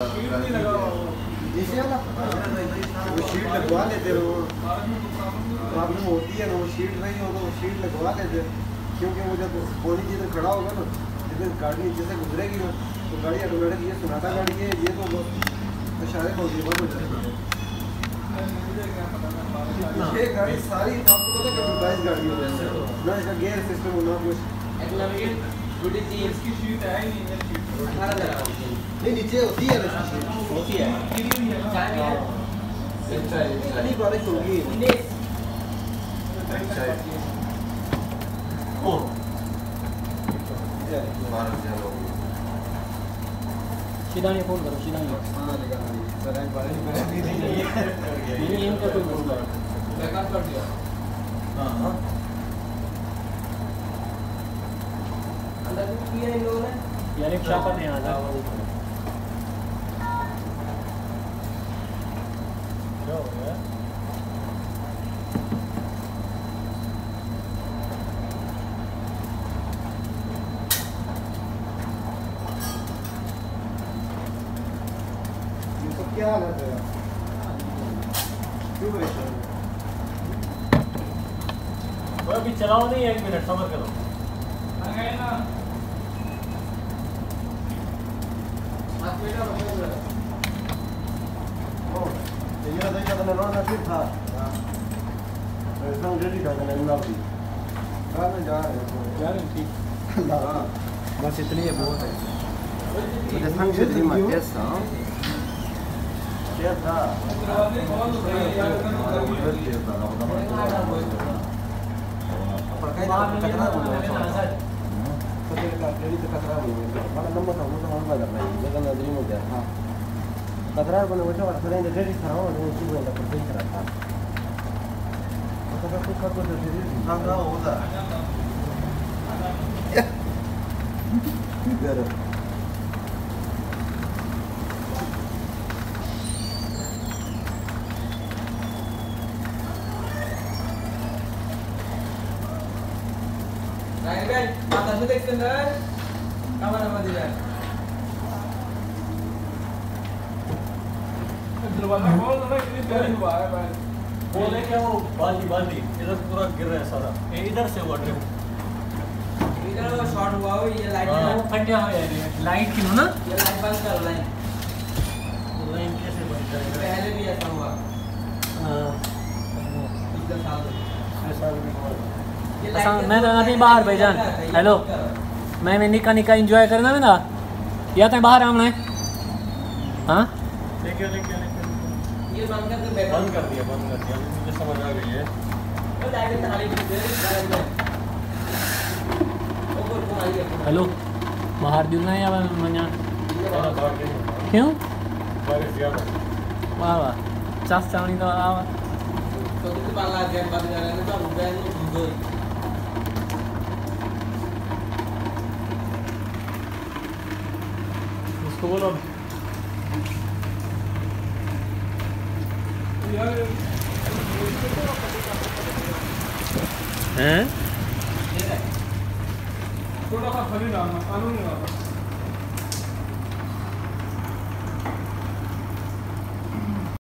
Sheet लगवा लेते हो, प्रॉब्लम होती है ना, वो शीट नहीं हो तो वो शीट लगवा लेते, क्योंकि वो जब पोनी जिधर खड़ा होगा ना, जिधर गाड़ी नीचे से गुजरेगी ना, तो गाड़ी ऑटोमेटिक ये सुनाता गाड़ी है, ये तो इशारे बहुत बंद हो जाएगी। ये गाड़ी सारी आपको पता है कंप्यूटराइज गाड़ी हो जाती है ना, इसका गियर सिस्टम होना कुछ इसकी शीट है नहीं, नीचे होती है ना, होती है इतनी बारिश होगी सीधानी फोन करो, सीधानी नहीं इनका कोई मसला है, बेकार कर दिया। हाँ अंदर किया इन लोगों ने यार एक शापर नहीं आता क्या हो गया? ये सब क्या हालत है, क्यों परेशान है? वो अभी चलाओ नहीं, 1 मिनट सब्र करो। बस इतनी है, बहुत है। कचरा बना वो वाला सदा इंदर रेडी था, वो उसी को इंदर पर देख रहा था, मतलब कुछ कर कुछ रेडी था ना होता इधर राइट आता से देख अंदर कमरा में दिया दरवाजा खोल दो ना, इतनी देर हुआ है भाई। बोले क्या वो बाल्टी इधर पूरा गिर रहा है सारा, ये इधर से हुआ ट्रिप, इधर वो शॉट हुआ हो, ये लाइट फटिया हो जाएगी लाइट की ना, ये लाइट बंद कर लाइन कैसे बन जाएगा? पहले भी ऐसा हुआ हाँ पिछले साल मैं तो नहीं बाहर भाईजान, हेलो मैं निका एंजॉय करना है ना, या तो बाहर आना है। हाँ ये बंद कर दे, बंद कर दिया मुझे समझ आ गई है। वो लाइट थाली की दे ऊपर घुमाइए। हेलो बाहर जुलना है या मना क्यों? वाह वाह चास चावनी तो आवा तो कितने पाला गेम बंद कर रहे हैं तो बैन में दो उसको बोलो हैं थोड़ा सा फली डालना, कानून नहीं डालना।